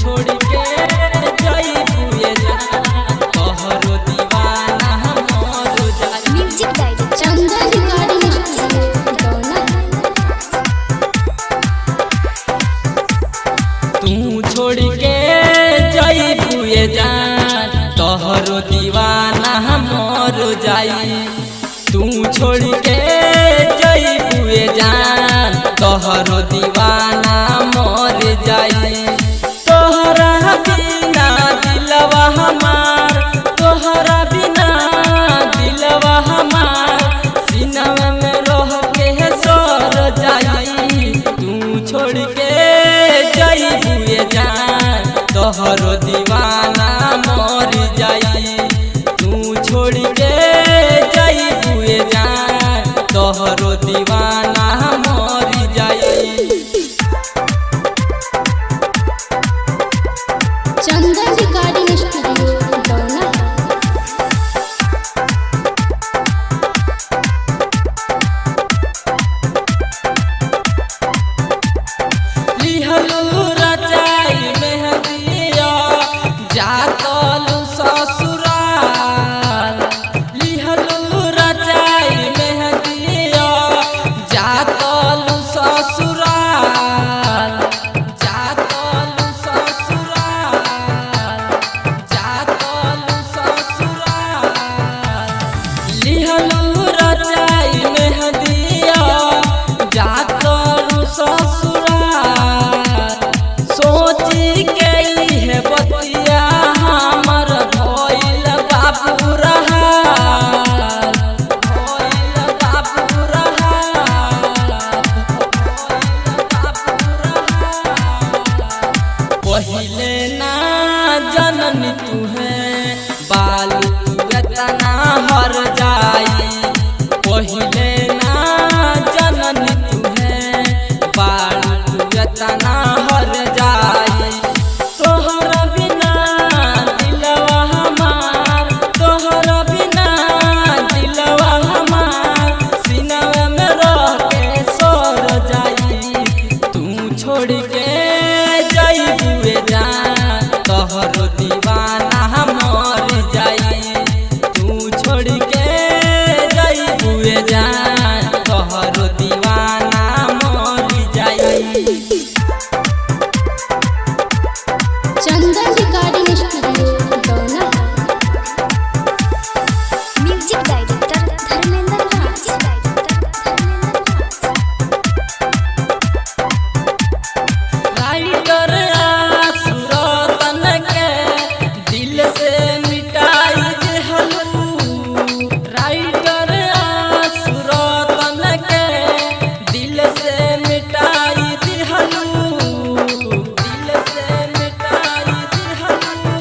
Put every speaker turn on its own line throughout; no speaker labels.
छोड़ के जइबुए जान तोहरो दीवाना मोर जाई।
म्यूजिक डायरेक्टर चंदन रिकॉर्डिंग स्टूडियो
तू छोड़ के जइबुए जान तोहरो दीवाना मोर जाई। तू छोड़ के जइबुए जान तोहरो दीवाना मोर जाई। तोहरा बिना दिलवा हमार तोहरा बिना दिलवा हमार सीना में रह के सर जाई। तू छोड़ के जइबुए जान तोहरो दीवाना मोर जाई। तू छोड़ के जइबुए जान तोहरो दीवाना मोर जाई।
चंदन रिकॉर्डिंग स्टूडियो दौना।
लिहलू रचाई मेहंदिया जातलू ससुराल। लिहलू रचाई मेहंदिया जातलू ससुराल। जातलू ससुराल जातलू ससुराल। लिहलू रचाई मेहंदिया जातलू ससुराल। सोची के है बतिया हमर भइल बाबू रहाल। भइल बाबू रहाल। पहिले ना जननी तुहे बालू तू एतना हर जाई। पहिले ना जननी तुहे बालू तू एतना हर जाई। तोहरा बिना दिलवा हमार तोहरा बिना दिलवा हमार सीना में रह के सर जाई। तू छोड़ के जइबुए जान तोहरो दीवाना मोर जाई। तू छोड़ के जइबुए जान तोहरो दीवाना मोर जाई।
Chandan recording studio Dauna. Music director Dharmendra Raj.
Writer Asuratan के दिल से मिटाई देहलू। राइटर आसुरतन के दिल से मिटाई देहलू। दिल से मिटाई देहलू।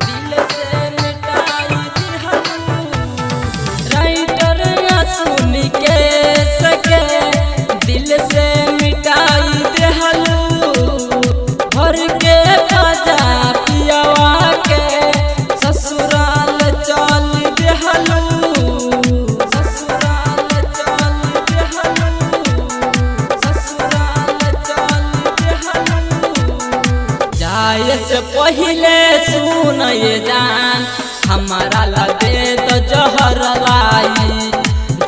दिल से मिटाई देहलू। राइटर सुन के सके दिल से मिटाई देहलू। भर के बाजा पियावा के ससुराल चल देहलू। ससुराल चल देहलू। ससुराल चल देहलू। जाए से पहिले सुन ये जान हमारा लगे तो जहर लाई।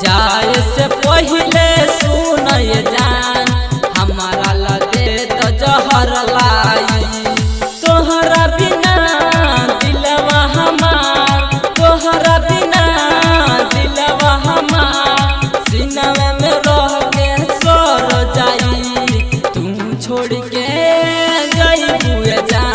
जाए से पहिले सुन ये जान हमारा लगे तो जहर लाई। तोहरा बिना दिलवा हमार तोहरा बिना दिलवा हमार सीना में रह के सर जाई। तू छोड़ के जइबुए जान